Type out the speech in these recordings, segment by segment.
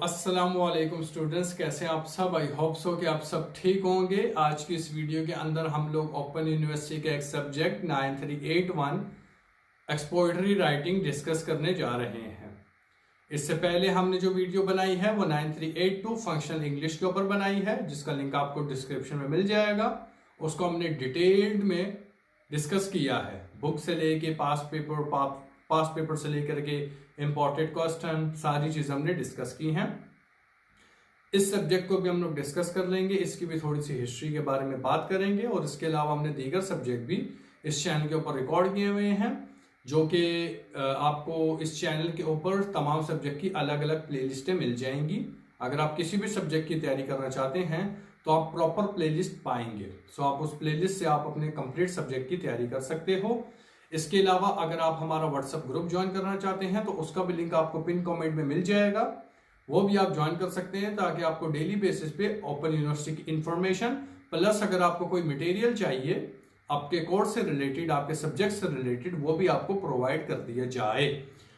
अस्सलामुअलैकुम स्टूडेंट्स, कैसे हैं आप सब। आई होप सो कि आप सब ठीक होंगे। आज की इस वीडियो के अंदर हम लोग ओपन यूनिवर्सिटी का एक सब्जेक्ट 9381 एक्सपोजिटरी राइटिंग डिस्कस करने जा रहे हैं। इससे पहले हमने जो वीडियो बनाई है वो 9382 फंक्शनल इंग्लिश के ऊपर बनाई है, जिसका लिंक आपको डिस्क्रिप्शन में मिल जाएगा। उसको हमने डिटेल्ड में डिस्कस किया है, बुक से लेके पास्ट पेपर से लेकर के इंपॉर्टेंट क्वेश्चन, सारी चीजें हमने डिस्कस की हैं। इस सब्जेक्ट को भी हम लोग डिस्कस कर लेंगे, इसकी भी थोड़ी सी हिस्ट्री के बारे में बात करेंगे, और इसके अलावा हमने दीगर सब्जेक्ट भी इस चैनल के ऊपर रिकॉर्ड किए हुए हैं, जो कि आपको इस चैनल के ऊपर तमाम सब्जेक्ट की अलग अलग प्लेलिस्टें मिल जाएंगी। अगर आप किसी भी सब्जेक्ट की तैयारी करना चाहते हैं तो आप प्रॉपर प्लेलिस्ट पाएंगे, सो आप उस प्लेलिस्ट से आप अपने कंप्लीट सब्जेक्ट की तैयारी कर सकते हो। इसके अलावा अगर आप हमारा व्हाट्सएप ग्रुप ज्वाइन करना चाहते हैं तो उसका भी लिंक आपको पिन कमेंट में मिल जाएगा, वो भी आप ज्वाइन कर सकते हैं, ताकि आपको डेली बेसिस पे ओपन यूनिवर्सिटी की इंफॉर्मेशन प्लस अगर आपको कोई मटेरियल चाहिए आपके कोर्स से रिलेटेड, आपके सब्जेक्ट से रिलेटेड, वो भी आपको प्रोवाइड कर दिया जाए।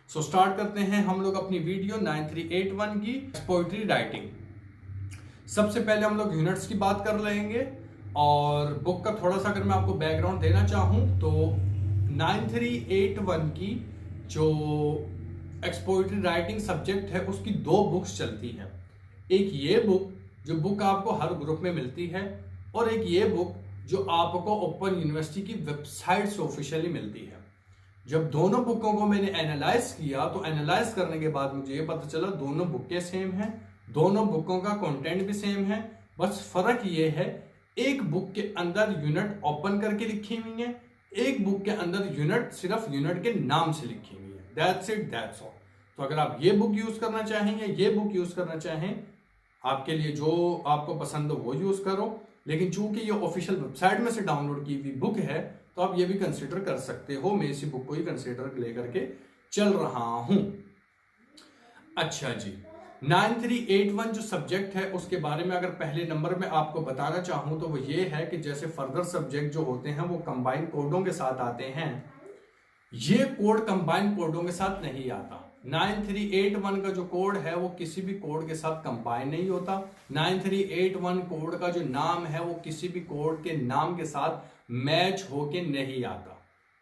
सो स्टार्ट करते हैं हम लोग अपनी वीडियो 9381 की पोइट्री राइटिंग। सबसे पहले हम लोग यूनिट्स की बात कर लेंगे, और बुक का थोड़ा सा अगर मैं आपको बैकग्राउंड देना चाहूं तो 9381 की जो एक्सपोजिटरी राइटिंग सब्जेक्ट है उसकी दो बुक्स चलती हैं। एक ये बुक जो बुक आपको हर ग्रुप में मिलती है, और एक ये बुक जो आपको ओपन यूनिवर्सिटी की वेबसाइट से ऑफिशियली मिलती है। जब दोनों बुकों को मैंने एनालाइज किया तो एनालाइज करने के बाद मुझे ये पता चला दोनों बुकें सेम हैं, दोनों बुकों का कंटेंट भी सेम है। बस फर्क ये है, एक बुक के अंदर यूनिट ओपन करके लिखी हुई है, एक बुक के अंदर यूनिट सिर्फ यूनिट के नाम से लिखी हुई है। That's it, that's all. तो अगर आप ये बुक यूज करना चाहें या ये बुक यूज करना चाहें, आपके लिए जो आपको पसंद हो वो यूज करो, लेकिन चूंकि ये ऑफिशियल वेबसाइट में से डाउनलोड की हुई बुक है तो आप ये भी कंसिडर कर सकते हो। मैं इसी बुक को ही कंसिडर लेकर के चल रहा हूं। अच्छा जी, 9381 जो सब्जेक्ट है उसके बारे में अगर पहले नंबर में आपको बताना चाहूं तो वो ये है कि जैसे फर्दर सब्जेक्ट जो होते हैं वो कंबाइन कोडों के साथ आते हैं, ये कोड कंबाइन कोडों के साथ नहीं आता। 9381 का जो कोड है वो किसी भी कोड के साथ कंबाइन नहीं होता। 9381 कोड का जो नाम है वो किसी भी कोड के नाम के साथ मैच होके नहीं आता।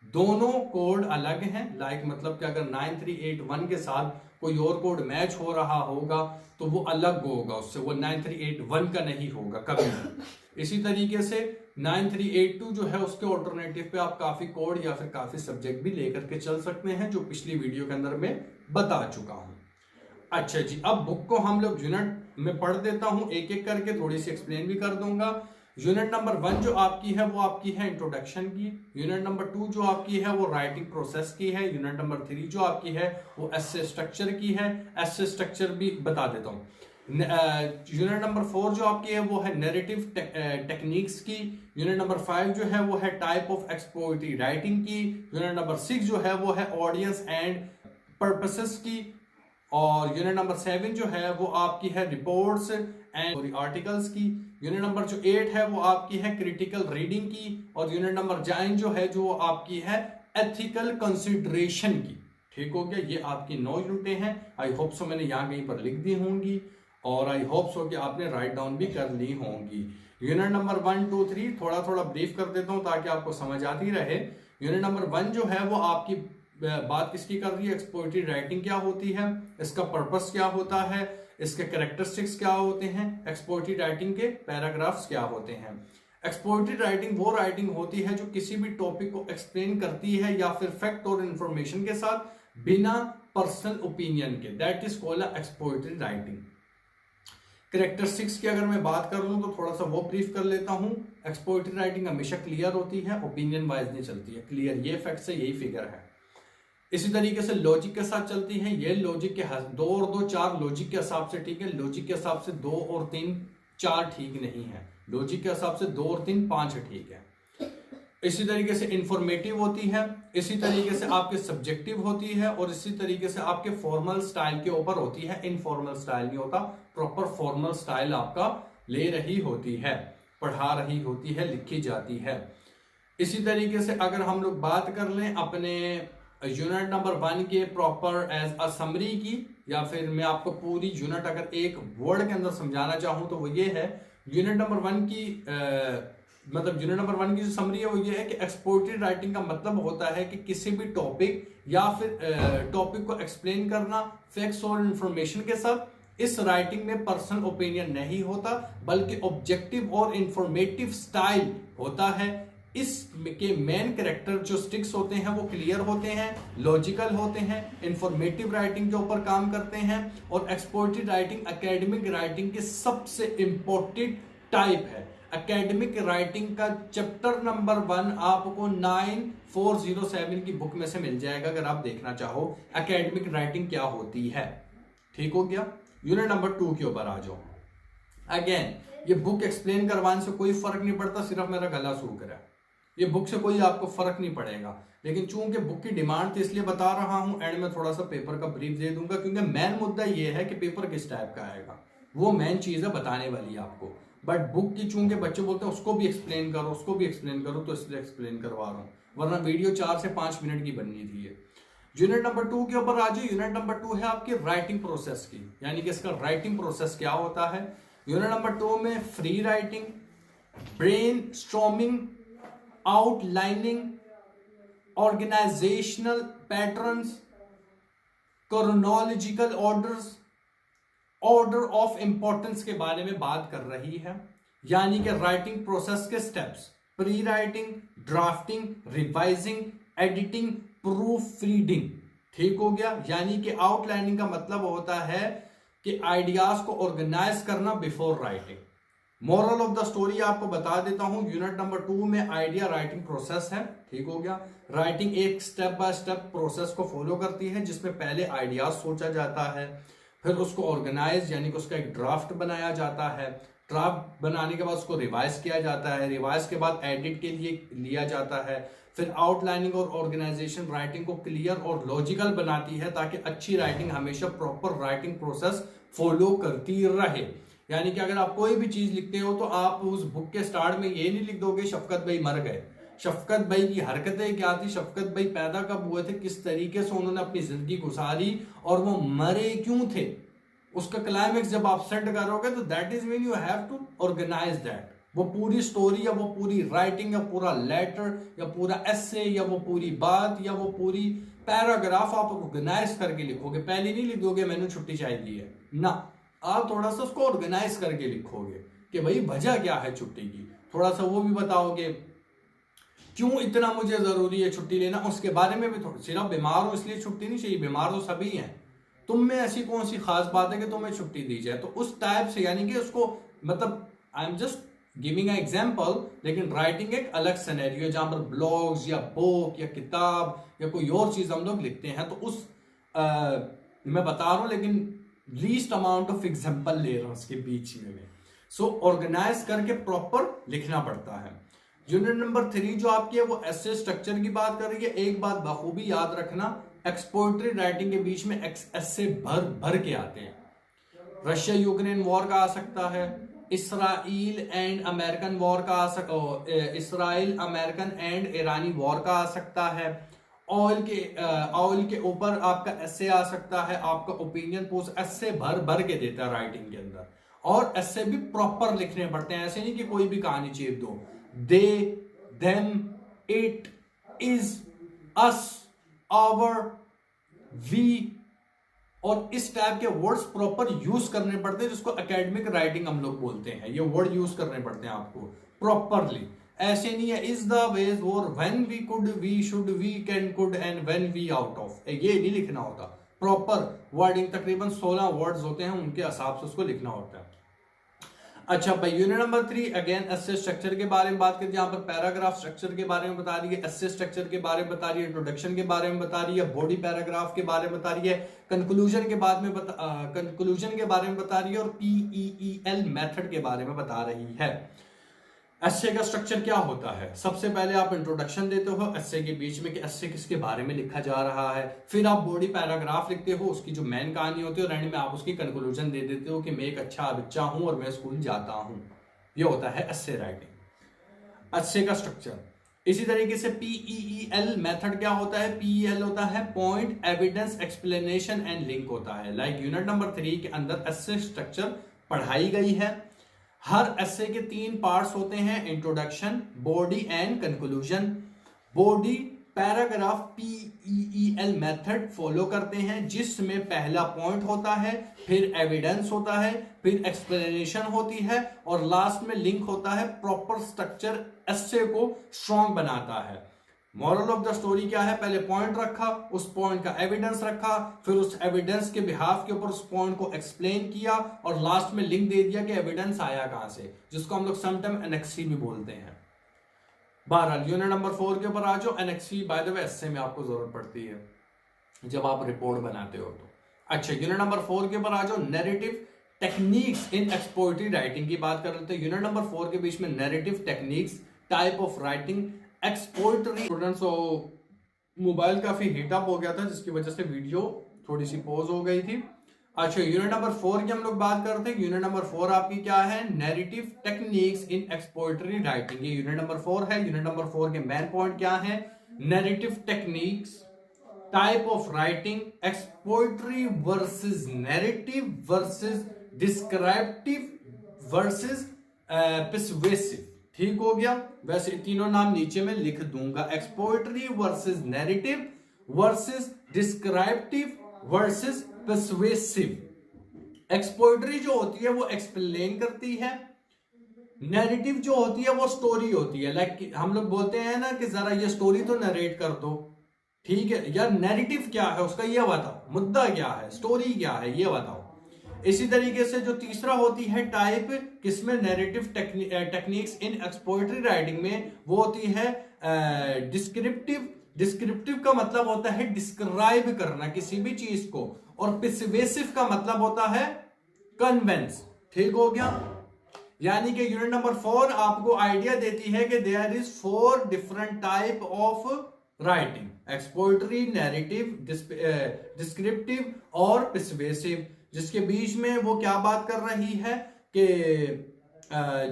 दोनों कोड अलग हैं। मतलब कि अगर 9381 के साथ कोई और कोड मैच हो रहा होगा तो वो अलग होगा उससे, वो 9381 का नहीं होगा कभी नहीं। इसी तरीके से 9382 जो है उसके ऑल्टरनेटिव पे आप काफी कोड या फिर काफी सब्जेक्ट भी लेकर के चल सकते हैं, जो पिछली वीडियो के अंदर मैं बता चुका हूं। अच्छा जी, अब बुक को हम लोग यूनिट में पढ़ देता हूं, एक एक करके थोड़ी सी एक्सप्लेन भी कर दूंगा। यूनिट नंबर 1 जो आपकी है वो आपकी है इंट्रोडक्शन की। यूनिट नंबर 2 जो आपकी है वो राइटिंग प्रोसेस की है। यूनिट नंबर 3 जो आपकी है वो एसे स्ट्रक्चर की है। एसे स्ट्रक्चर भी बता देता हूँ। यूनिट नंबर 4 जो आपकी है वो है नैरेटिव टेक्निक्स की। यूनिट नंबर 5 जो है वो है टाइप ऑफ एक्सपोजिटरी राइटिंग की। यूनिट नंबर 6 जो है वो है ऑडियंस एंड पर्पसेस की। और यूनिट नंबर 7 जो है वो आपकी है रिपोर्ट्स एंड आर्टिकल्स की। यूनिट नंबर जो 8 है वो आपकी है क्रिटिकल रीडिंग की। और यूनिट नंबर 9 जो है जो आपकी है एथिकल कंसिडरेशन की। ठीक हो गया, ये आपकी 9 यूनिटें हैं। आई होप सो मैंने यहाँ कहीं पर लिख दी होंगी, और आई होप सो कि आपने राइट डाउन भी कर ली होंगी। यूनिट नंबर 1, 2, 3 थोड़ा थोड़ा ब्रीफ कर देता हूं ताकि आपको समझ आती रहे। यूनिट नंबर 1 जो है वो आपकी बात किसकी कर रही है, एक्सपोजिटरी राइटिंग क्या होती है, इसका पर्पस क्या होता है, इसके कैरेक्टरिस्टिक्स क्या होते हैं, एक्सपोजिटरी राइटिंग के पैराग्राफ्स क्या होते हैं। एक्सपोजिटरी राइटिंग वो राइटिंग होती है जो किसी भी टॉपिक को एक्सप्लेन करती है या फिर फैक्ट और इंफॉर्मेशन के साथ बिना पर्सनल ओपिनियन के, that is called expository writing. Characteristics की अगर मैं बात कर लूं तो थोड़ा सा वो ब्रीफ कर लेता हूं। एक्सपोजिटरी राइटिंग हमेशा क्लियर होती है, ओपिनियन वाइज नहीं चलती है। क्लियर ये फैक्ट है, यही फिगर है। इसी तरीके से लॉजिक के साथ चलती है। ये लॉजिक के 2 और 2 4 लॉजिक के हिसाब से ठीक है, लॉजिक के हिसाब से 2 और 3 4 ठीक नहीं है, लॉजिक के हिसाब से 2 और 3 5 ठीक है। इसी तरीके से इंफॉर्मेटिव होती है, इसी तरीके से आपके सब्जेक्टिव होती है, और इसी तरीके से आपके फॉर्मल स्टाइल के ऊपर होती है। इनफॉर्मल स्टाइल नहीं होता, प्रॉपर फॉर्मल स्टाइल आपका ले रही होती है, पढ़ा रही होती है, लिखी जाती है। इसी तरीके से अगर हम लोग बात कर लें अपने यूनिट नंबर 1 के प्रॉपर एज अ समरी की, या फिर मैं आपको पूरी यूनिट अगर एक वर्ड के अंदर समझाना चाहूँ तो वो ये है, यूनिट नंबर 1 की मतलब यूनिट नंबर 1 की जो समरी है वो ये है कि एक्सप्लोरेटरी राइटिंग का मतलब होता है कि किसी भी टॉपिक या फिर टॉपिक को एक्सप्लेन करना फैक्ट्स और इंफॉर्मेशन के साथ। इस राइटिंग में पर्सनल ओपिनियन नहीं होता बल्कि ऑब्जेक्टिव और इंफॉर्मेटिव स्टाइल होता है। इसके मेन कैरेक्टर जो स्टिक्स होते हैं वो क्लियर होते हैं, लॉजिकल होते हैं, इंफॉर्मेटिव राइटिंग के ऊपर काम करते हैं। और एक्सप्लोरेटरी राइटिंग एकेडमिक राइटिंग की सबसे इंपॉर्टेंट टाइप है। एकेडमिक राइटिंग का चैप्टर नंबर 1 आपको 9407 की बुक में से मिल जाएगा अगर आप देखना चाहो एकेडमिक राइटिंग क्या होती है। ठीक हो गया। यूनिट नंबर 2 के ऊपर आ जाओ। अगेन ये बुक एक्सप्लेन करवाने से कोई फर्क नहीं पड़ता, सिर्फ मेरा गला सूख रहा है, ये बुक से कोई आपको फर्क नहीं पड़ेगा। लेकिन चूंकि बुक की डिमांड थी इसलिए बता रहा हूं। एंड में थोड़ा सा पेपर का ब्रीफ दे दूंगा क्योंकि मेन मुद्दा ये है कि पेपर किस टाइप का आएगा, वो मेन चीज है बताने वाली आपको। बट बुक की चूंकि बच्चे बोलते हैं उसको भी एक्सप्लेन करो, उसको भी एक्सप्लेन करो, तो इसलिए एक्सप्लेन करवा रहा हूँ, वरना वीडियो 4 से 5 मिनट की बननी थी ये। यूनिट नंबर 2 के ऊपर आ जाओ। यूनिट नंबर 2 है आपकी राइटिंग प्रोसेस की, यानी कि इसका राइटिंग प्रोसेस क्या होता है। यूनिट नंबर 2 में free writing, brain storming, outlining, organisational patterns, chronological orders, order of importance के बारे में बात कर रही है। यानी कि राइटिंग प्रोसेस के steps, pre writing, drafting, revising, editing, proof reading. ठीक हो गया। यानी कि आउटलाइनिंग का मतलब होता है कि आइडियाज को ऑर्गेनाइज करना before writing. Moral of the story आपको बता देता हूं, यूनिट नंबर 2 में आइडिया राइटिंग प्रोसेस है। ठीक हो गया। राइटिंग एक स्टेप बाय स्टेप प्रोसेस को फॉलो करती है जिसमें पहले आइडियाज सोचा जाता है, फिर उसको ऑर्गेनाइज यानी कि उसका एक ड्राफ्ट बनाया जाता है, ड्राफ्ट बनाने के बाद उसको रिवाइज किया जाता है, रिवाइज के बाद एडिट के लिए लिया जाता है, फिर आउटलाइनिंग और ऑर्गेनाइजेशन राइटिंग को क्लियर और लॉजिकल बनाती है ताकि अच्छी राइटिंग हमेशा प्रॉपर राइटिंग प्रोसेस फॉलो करती रहे। यानी कि अगर आप कोई भी चीज लिखते हो तो आप उस बुक के स्टार्ट में ये नहीं लिख दोगे शफकत भाई मर गए, शफकत भाई की हरकतें क्या थी, शफकत भाई पैदा कब हुए थे, किस तरीके से उन्होंने अपनी जिंदगी गुजारी और वो मरे क्यों थे, उसका क्लाइमेक्स जब आप सेट करोगे तो that is when you have to organise that. वो पूरी स्टोरी या वो पूरी राइटिंग या पूरा लेटर या पूरा एसे या वो पूरी बात या वो पूरी पैराग्राफ आप ऑर्गेनाइज करके लिखोगे। पहले नहीं लिख दोगे मैंने छुट्टी चाहिए है ना, आप थोड़ा सा उसको ऑर्गेनाइज करके लिखोगे कि भाई वजह क्या है छुट्टी की, थोड़ा सा वो भी बताओगे क्यों इतना मुझे जरूरी है छुट्टी लेना, उसके बारे में भी थोड़ा। सिर्फ बीमार हो इसलिए छुट्टी नहीं चाहिए, बीमार तो सभी हैं, तुम में ऐसी कौन सी खास बात है कि तुम्हें छुट्टी दी जाए। तो उस टाइप से यानी कि उसको मतलब I am just giving an example, लेकिन राइटिंग एक अलग सिनेरियो जहां पर ब्लॉग्स या बुक या किताब या कोई और चीज हम लोग लिखते हैं तो उस मैं बता रहा हूं, लेकिन लीस्ट अमाउंट ऑफ एग्जाम्पल ले रहा हूं उसके बीच में। सो ऑर्गेनाइज करके प्रॉपर लिखना पड़ता है। यूनिट नंबर 3 जो आपकी है वो एसे स्ट्रक्चर की बात कर रही है। एक बात बखूबी याद रखना, एक्सप्लोरेटरी राइटिंग के बीच में एसे भर भर के आते हैं। रशिया यूक्रेन वॉर का आ सकता है, इसराइल एंड अमेरिकन वॉर का आ सकता, Israel American and Irani war का आ सकता है, ऑयल के ऊपर आपका एसे आ सकता है, आपका ओपिनियन पोस्ट एसे भर भर के देता है राइटिंग के अंदर। और एसे भी प्रॉपर लिखने पड़ते हैं, ऐसे नहीं कि कोई भी कहानी चेप दो। They, them, it, is, us, our, we और इस टाइप के वर्ड्स प्रॉपर यूज करने पड़ते हैं जिसको एकेडमिक राइटिंग हम लोग बोलते हैं। ये वर्ड यूज करने पड़ते हैं आपको प्रॉपरली। ऐसे नहीं है इज द वेज और when we could, we should, we can, could and when we out of, ये नहीं लिखना होता। प्रॉपर वर्डिंग तकरीबन 16 वर्ड्स होते हैं, उनके हिसाब से उसको लिखना होता है। अच्छा भाई, यूनिट नंबर 3 अगेन एसे स्ट्रक्चर के बारे में बात करते हैं। यहाँ पर पैराग्राफ स्ट्रक्चर के बारे में बता रही है, एसे स्ट्रक्चर के बारे में बता रही है, इंट्रोडक्शन के बारे में बता रही है, बॉडी पैराग्राफ के बारे में बता रही है, कंक्लूजन के बारे में बता रही है और PEEL मेथड के बारे में बता रही है। एसे का स्ट्रक्चर क्या होता है, सबसे पहले आप इंट्रोडक्शन देते हो एसे के बीच में कि एसे किसके बारे में लिखा जा रहा है, फिर आप बॉडी पैराग्राफ लिखते हो, उसकी जो मेन कहानी होती है और एंड में आप उसकी कंक्लूजन दे देते हो कि मैं एक अच्छा बच्चा हूं और मैं स्कूल जाता हूं। ये होता है एसे राइटिंग। एसे का स्ट्रक्चर। इसी तरीके से PEEL मेथड क्या होता है? PEL होता है point, evidence, explanation and link होता है। लाइक यूनिट नंबर 3 के अंदर एसे स्ट्रक्चर पढ़ाई गई है। हर एसे के 3 पार्ट्स होते हैं, introduction, body and conclusion. Body paragraph PEEL method follow करते हैं, जिसमें पहला पॉइंट होता है, फिर एविडेंस होता है, फिर एक्सप्लेनेशन होती है और लास्ट में लिंक होता है। प्रॉपर स्ट्रक्चर एसे को स्ट्रॉन्ग बनाता है। मॉरल ऑफ द स्टोरी क्या है? पहले पॉइंट रखा, उस पॉइंट का एविडेंस रखा, फिर उस एविडेंस के बिहाफ के ऊपर उस पॉइंट को एक्सप्लेन किया और लास्ट में लिंक दे दिया कि एविडेंस आया कहां से, जिसको हम लोग समटाइम एनेक्सी भी बोलते हैं। बहरहाल यूनिट नंबर 4 के ऊपर आ जाओ। एनेक्सी बाय द वे एस्से में आपको जरूरत पड़ती है जब आप रिपोर्ट बनाते हो तो। अच्छा, यूनिट नंबर 4 के ऊपर आ जाओ। Narrative techniques in expository writing की बात कर लेते हैं। यूनिट नंबर 4 के बीच में narrative techniques, type of writing, expository. Students, mobile काफी हीटअप हो गया था जिसकी वजह से वीडियो थोड़ी सी पॉज हो गई थी। अच्छा, यूनिट नंबर 4 की हम लोग बात करते हैं। यूनिट नंबर 4 आपकी क्या है? Narrative techniques in expository writing. ये यूनिट नंबर 4 है। यूनिट नंबर 4 के मेन पॉइंट क्या है? Narrative techniques, type of writing, expository versus narrative versus descriptive versus persuasive. ठीक हो गया? वैसे तीनों नाम नीचे में लिख दूंगा। Expository versus narrative versus descriptive versus persuasive. Expository जो होती है वो एक्सप्लेन करती है, नैरेटिव जो होती है वो स्टोरी होती है। लाइक हम लोग बोलते हैं ना कि जरा ये स्टोरी तो नरेट कर दो, ठीक है यार, नैरेटिव क्या है उसका ये बताओ, मुद्दा क्या है, स्टोरी क्या है ये बताओ। इसी तरीके से जो तीसरा होती है टाइप, किसमें? Narrative techniques in expository writing में, वो होती है डिस्क्रिप्टिव। डिस्क्रिप्टिव का मतलब होता है डिस्क्राइब करना किसी भी चीज को, और पर्सुएसिव का मतलब होता है कन्वेंस। ठीक हो गया? यानी कि यूनिट नंबर 4 आपको आइडिया देती है कि there is 4 different type of writing: expository, narrative, descriptive और पर्सुएसिव। जिसके बीच में वो क्या बात कर रही है कि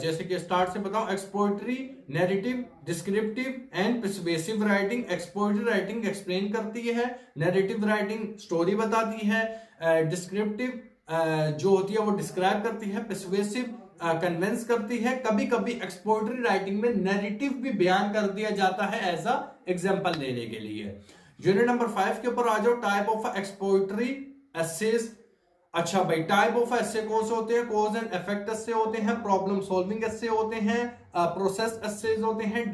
जैसे कि स्टार्ट से बताओ, expository, narrative, descriptive and persuasive writing. Expository writing explain करती है, नैरेटिव राइटिंग स्टोरी बताती है, डिस्क्रिप्टिव जो होती है वो डिस्क्राइब करती है, पर्सुएसिव कन्विंस करती है। कभी कभी एक्सपोजिटरी राइटिंग में नैरेटिव भी बयान कर दिया जाता है एज अ एग्जांपल देने के लिए। यूनिट नंबर 5 के ऊपर आ जाओ। Type of expository essays. अच्छा भाई, टाइप ऑफ एसे कौन से होते हैं? कॉज एंड इफेक्ट एसे होते हैं, प्रॉब्लम सॉल्विंग एसे होते हैं, प्रोसेस एसेज होते हैं,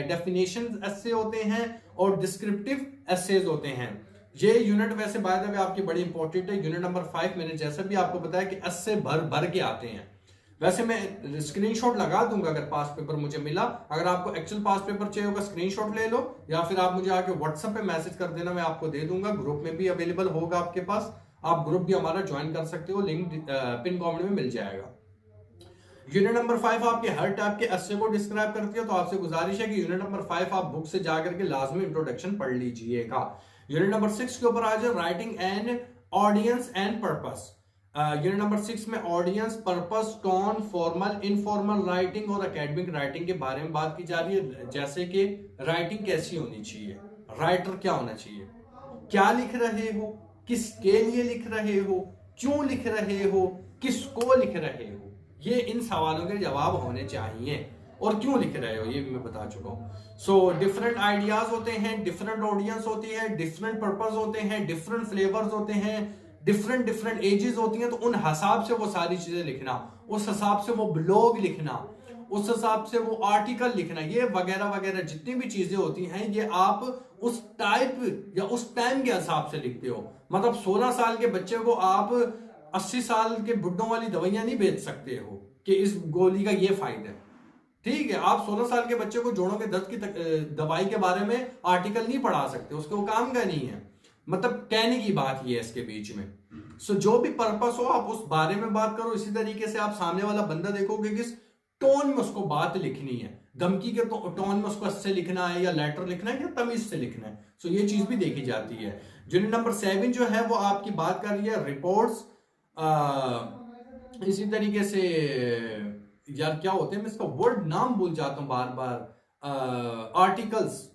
डेफिनेशन एसे होते हैं और डिस्क्रिप्टिव एसेज होते हैं। ये यूनिट वैसे बाय द वे आपकी बड़ी इंपॉर्टेंट है। यूनिट नंबर 5 मैंने जैसा भी आपको बताया कि एसे भर भर के आते हैं। वैसे मैं स्क्रीनशॉट लगा दूंगा अगर पास पेपर मुझे मिला। अगर आपको एक्चुअल पास पेपर चाहिए होगा स्क्रीनशॉट ले लो, या फिर आप मुझे आके व्हाट्सएप पे मैसेज कर देना, मैं आपको दे दूंगा। ग्रुप में भी अवेलेबल होगा आपके पास, आप ग्रुप भी हमारा ज्वाइन कर सकते हो, लिंक पिन कमेंट में मिल जाएगा। यूनिट नंबर 5 आपके हर टाइप के एसे को डिस्क्राइब करती है, तो आपसे गुजारिश है कि यूनिट नंबर 5 आप बुक से जाकर के लाजमी इंट्रोडक्शन पढ़ लीजिएगा। यूनिट नंबर 6 के ऊपर आ जाए। Writing and audience and purpose. Unit number 6 में audience, purpose, tone, formal, informal writing और एकेडमिक राइटिंग के बारे में बात की जा रही है। जैसे कि राइटिंग कैसी होनी चाहिए, राइटर क्या होना चाहिए, क्या लिख रहे हो, किसके लिए लिख रहे हो, क्यों लिख रहे हो, किसको लिख रहे हो, ये इन सवालों के जवाब होने चाहिए। और क्यों लिख रहे हो ये भी मैं बता चुका हूं। सो डिफरेंट आइडियाज होते हैं, डिफरेंट ऑडियंस होती है, डिफरेंट पर्पस होते हैं, डिफरेंट फ्लेवर्स होते हैं, डिफरेंट एजेस होती हैं। तो उन हिसाब से वो सारी चीजें लिखना, उस हिसाब से वो ब्लॉग लिखना, उस हिसाब से वो आर्टिकल लिखना, ये वगैरह वगैरह जितनी भी चीजें होती हैं, ये आप उस टाइप या उस टाइम के हिसाब से लिखते हो। मतलब 16 साल के बच्चे को आप 80 साल के बुड्ढों वाली दवाइयां नहीं बेच सकते हो कि इस गोली का ये फायदा है। ठीक है, आप 16 साल के बच्चे को जोड़ों के दर्द की दवाई के बारे में आर्टिकल नहीं पढ़ा सकते, उसके वो काम का नहीं है। मतलब कहने की बात ये है इसके बीच में। सो जो भी पर्पस हो आप उस बारे में बात करो। इसी तरीके से आप सामने वाला बंदा देखोगे किस टोन में उसको बात लिखनी है, धमकी के टोन में उसको अच्छे लिखना है या लेटर लिखना है या तमीज से लिखना है। सो ये चीज भी देखी जाती है। यूनिट नंबर 7 जो है वो आपकी बात कर रही है रिपोर्ट्स। इसी तरीके से यार क्या होते हैं, मैं इसका वर्ड नाम भूल जाता हूं बार बार। आर्टिकल्स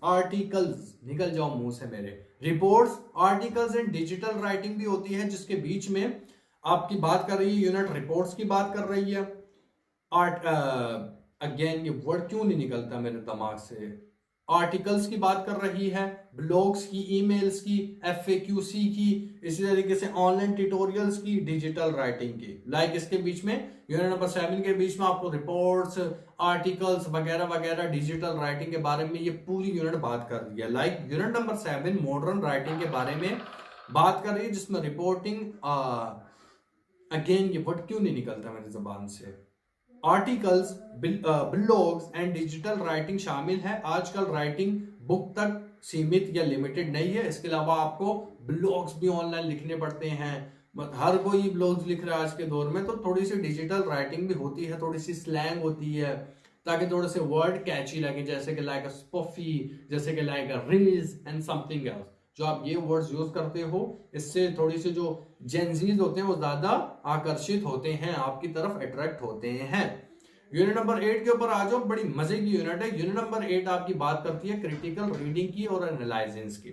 निकल जाओ मुंह से मेरे, reports, articles and digital writing भी होती है, जिसके बीच में आपकी बात कर रही है यूनिट रिपोर्ट्स की बात कर रही है। आर्ट अगेन ये वर्ड क्यों नहीं निकलता मेरे दिमाग से, आर्टिकल्स की बात कर रही है, ब्लॉग्स की, ईमेल्स की, एफएक्यूसी की, इसी तरीके से ऑनलाइन ट्यूटोरियल्स की, डिजिटल राइटिंग की। लाइक इसके बीच में यूनिट नंबर 7 के बीच में आपको रिपोर्ट्स, आर्टिकल्स वगैरह वगैरह डिजिटल राइटिंग के बारे में ये पूरी यूनिट बात कर रही है। Like unit number 7 modern writing के बारे में बात कर रही है, जिसमें रिपोर्टिंग, अगेन ये वर्ड क्यों नहीं निकलता मेरी जुबान से, articles, blogs and digital writing शामिल है। आजकल राइटिंग बुक तक सीमित या लिमिटेड नहीं है, इसके अलावा आपको ब्लॉग्स भी ऑनलाइन लिखने पड़ते हैं, हर कोई ब्लॉग्स लिख रहा है आज के दौर में, तो थोड़ी सी डिजिटल राइटिंग भी होती है, थोड़ी सी स्लैंग होती है, ताकि थोड़े से वर्ड कैची लगे, जैसे कि लाइक अ स्पफी, जैसे कि like a ridge and something else. जो आप ये वर्ड्स यूज करते हो, इससे थोड़ी सी जो जेंजीज होते हैं वो ज्यादा आकर्षित होते हैं, आपकी तरफ अट्रैक्ट होते हैं। यूनिट नंबर 8 के ऊपर आ जाओ, बड़ी मजे की यूनिट है। यूनिट नंबर 8 आपकी बात करती है क्रिटिकल रीडिंग की और एनालाइज की।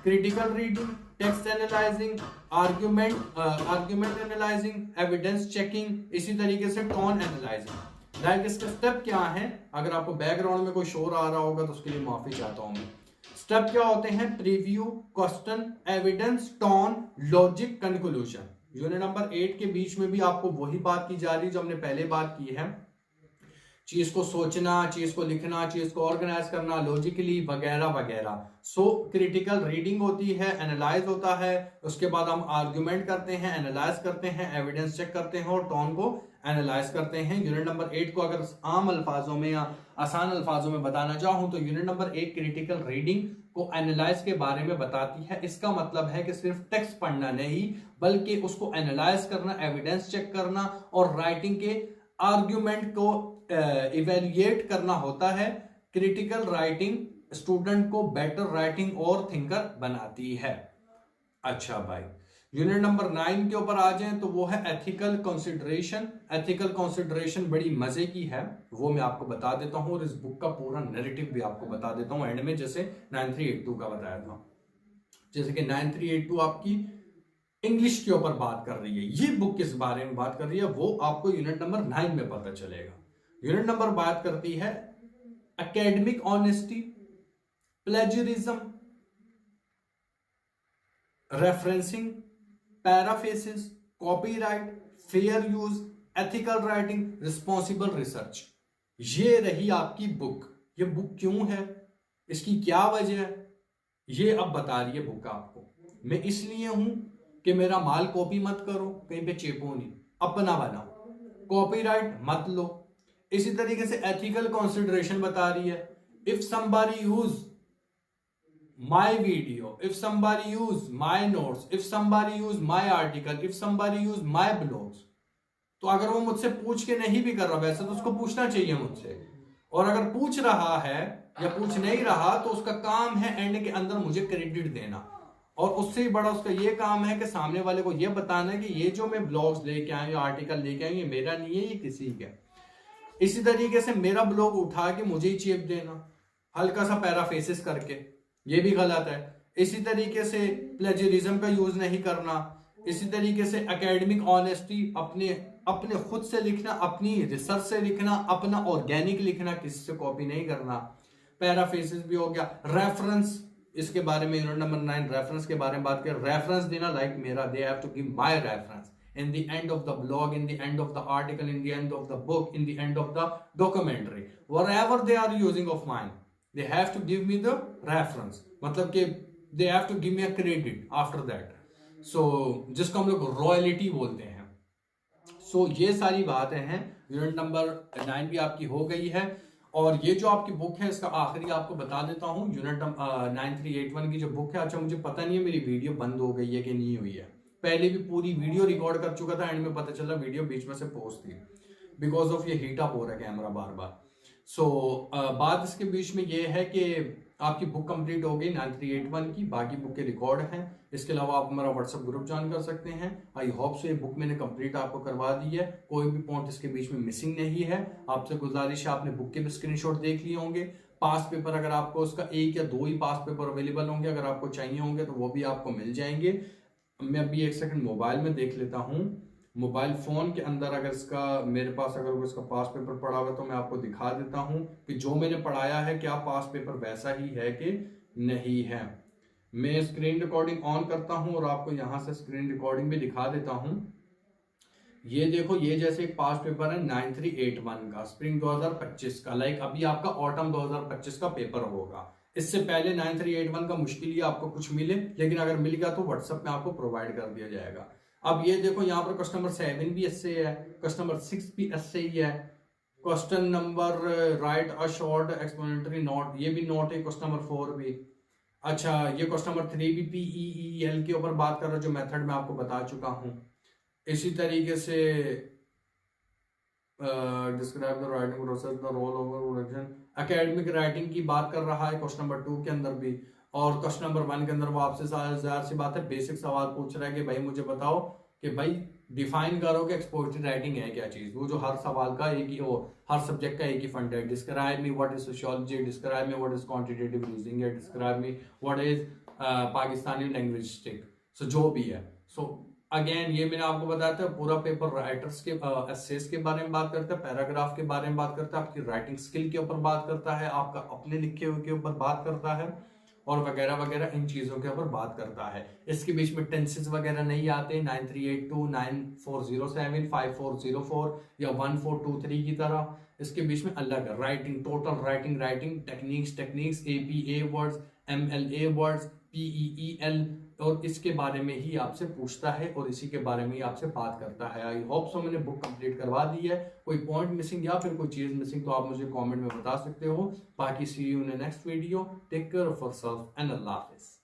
Critical reading, text analysing, argument analysing, evidence checking, इसी तरीके से टोन एनालाइजिंग। लाइक इसके स्टेप क्या है, अगर आपको बैकग्राउंड में कोई शोर आ रहा होगा तो उसके लिए माफी चाहता हूं मैं। स्टेप क्या होते हैं, preview, question, evidence, tone, logic, conclusion. Unit number 8 के बीच में भी आपको वही बात की जा रही है जो हमने पहले बात की है, चीज को सोचना, चीज को लिखना, चीज को ऑर्गेनाइज करना लॉजिकली वगैरह वगैरह। सो क्रिटिकल रीडिंग होती है, एनालाइज होता है, उसके बाद हम आर्ग्यूमेंट करते हैं, एनालाइज करते हैं, एविडेंस चेक करते हैं और टोन को एनालाइज करते हैं। यूनिट नंबर 8 को अगर आम अल्फाजों में या आसान अल्फाजों में बताना चाहूं तो यूनिट नंबर 8 क्रिटिकल रीडिंग को एनालाइज के बारे में बताती है। इसका मतलब है कि सिर्फ टेक्स्ट पढ़ना नहीं, बल्कि उसको एनालाइज करना, एविडेंस चेक करना और राइटिंग के आर्ग्यूमेंट को इवेल्युएट करना होता है। क्रिटिकल राइटिंग स्टूडेंट को बेटर राइटिंग और थिंकर बनाती है। अच्छा भाई, यूनिट नंबर 9 के ऊपर आ जाएं तो वो है एथिकल कंसिडरेशन। एथिकल कंसिडरेशन बड़ी मजे की है, वो मैं आपको बता देता हूं और इस बुक का पूरा नैरेटिव भी आपको बता देता हूं एंड में, जैसे 9382 का बताया था। जैसे कि 9382 आपकी इंग्लिश के ऊपर बात कर रही है, ये बुक किस बारे में बात कर रही है वो आपको यूनिट नंबर 9 में पता चलेगा। यूनिट नंबर बात करती है academic honesty, plagiarism, referencing, paraphrasis, copyright, fair use, ethical writing, responsible research. ये रही आपकी बुक। ये बुक क्यों है, इसकी क्या वजह है, ये अब बता रही है बुक आपको। मैं इसलिए हूं कि मेरा माल कॉपी मत करो, कहीं पे चेपो नहीं, अपना बनाओ, कॉपीराइट मत लो। इसी तरीके से एथिकल कंसिडरेशन बता रही है, if somebody use my video, if somebody use my notes, if somebody use my article, if somebody use my blogs, तो अगर वो मुझसे पूछ के नहीं भी कर रहा, वैसे तो उसको पूछना चाहिए मुझसे, और अगर पूछ रहा है या पूछ नहीं रहा तो उसका काम है एंड के अंदर मुझे क्रेडिट देना, और उससे ही बड़ा उसका ये काम है कि सामने वाले को ये बताना है कि ये जो मैं ब्लॉग्स लेके आया, आर्टिकल लेके आया, ये मेरा नहीं है, ये किसी का। इसी तरीके से मेरा ब्लॉग उठा के मुझे ही चेप देना हल्का सा पैराफ्रेसिस करके, ये भी गलत है। इसी तरीके से प्लेजरिज्म का यूज नहीं करना। इसी तरीके से एकेडमिक ऑनेस्टी, अपने खुद से लिखना, अपनी रिसर्च से लिखना, अपना ऑर्गेनिक लिखना, किसी से कॉपी नहीं करना। पैराफ्रेसिस भी हो गया। रेफरेंस, इसके बारे में यूनिट नंबर 9 रेफरेंस के बारे में बात करें, रेफरेंस देना, लाइक मेरा, they have to give my reference in the end of the blog, in the end of the article, in the end of the book, in the end of the documentary, whatever they are using of mine, they have to give me the reference, मतलब कि they have to give me a credit after that, so जिसको हम लोग royalty बोलते हैं। so ये सारी बातें हैं। यूनिट नंबर 9 भी आपकी हो गई है, और ये जो आपकी बुक है इसका आखिरी आपको बता देता हूँ, यूनिट 9381 की जो बुक है। अच्छा, मुझे पता नहीं है मेरी वीडियो बंद हो गई है कि नहीं हुई है, पहले भी पूरी वीडियो रिकॉर्ड कर चुका था, एंड में पता चला वीडियो बीच में से पॉज थी बिकॉज ऑफ ये हीट अप हो रहा है कैमरा बार बार। सो बात इसके बीच में ये है कि आपकी बुक कंप्लीट हो गई 9381 की, बाकी बुक के रिकॉर्ड हैं। इसके अलावा आप हमारा व्हाट्सएप ग्रुप ज्वाइन कर सकते हैं। आई होप सो ये बुक मैंने कंप्लीट आपको करवा दी है, कोई भी पॉइंट इसके बीच में मिसिंग नहीं है। आपसे गुजारिश है, आपने बुक के भी स्क्रीनशॉट देख लिए होंगे। पास पेपर अगर आपको उसका 1 या 2 ही पास पेपर अवेलेबल होंगे, अगर आपको चाहिए होंगे तो वो भी आपको मिल जाएंगे। मैं अभी एक सेकंड मोबाइल में देख लेता हूँ, मोबाइल फोन के अंदर अगर इसका मेरे पास अगर इसका पास पेपर पड़ा हुआ तो मैं आपको दिखा देता हूं कि जो मैंने पढ़ाया है क्या पास पेपर वैसा ही है कि नहीं है। मैं स्क्रीन रिकॉर्डिंग ऑन करता हूं और आपको यहां से स्क्रीन रिकॉर्डिंग भी दिखा देता हूं। ये देखो, ये जैसे एक पास पेपर है 9381 का स्प्रिंग 2025 का, लाइक अभी आपका ऑटम 2025 का पेपर होगा। इससे पहले 9381 का मुश्किल ही आपको कुछ मिले, लेकिन अगर मिल गया तो व्हाट्सएप में आपको प्रोवाइड कर दिया जाएगा। अब ये देखो, यहाँ पर क्वेश्चन नंबर 7 भी ऐसे है, क्वेश्चन नंबर 6 भी ऐसे ही है। Question number right a short explanatory note, ये भी नोट है। क्वेश्चन नंबर 4 भी अच्छा। ये क्वेश्चन नंबर 3 भी PEEL के ऊपर बात कर रहा है, जो मेथड मैं आपको बता चुका हूँ। इसी तरीके से describe the writing process the role of production, academic writing की बात कर रहा है क्वेश्चन नंबर 2 के अंदर भी। और क्वेश्चन नंबर 1 के अंदर वो आपसे ज़ाहिर सी बात है बेसिक सवाल पूछ रहा है कि भाई मुझे बताओ कि भाई डिफाइन करो कि एक्सपोजिटरी राइटिंग है क्या चीज। वो जो हर सवाल का एक ही, वो हर सब्जेक्ट का एक ही फंड है। Describe me what is sociology, describe me what is quantitative reasoning, describe me what is Pakistani linguistic, so जो भी है। सो अगेन ये मैंने आपको बताया था, पूरा पेपर राइटर्स के एसेस के बारे में बात करता है, पैराग्राफ के बारे में बात करता है, आपकी राइटिंग स्किल के ऊपर बात करता है, आपका अपने लिखे हुए के ऊपर बात करता है, और वगैरह वगैरह इन चीजों के ऊपर बात करता है। इसके बीच में टेंसेस वगैरह नहीं आते 9382, 9407, 5404 या 1423 की तरह। इसके बीच में अलग है writing, total writing techniques APA words, MLA words, PEEL, और इसके बारे में ही आपसे पूछता है और इसी के बारे में ही आपसे बात करता है। आई होप सो मैंने बुक कंप्लीट करवा दी है। कोई पॉइंट मिसिंग या फिर कोई चीज मिसिंग तो आप मुझे कमेंट में बता सकते हो। बाकी see you in next video, take care of yourself and अल्लाह हाफिज।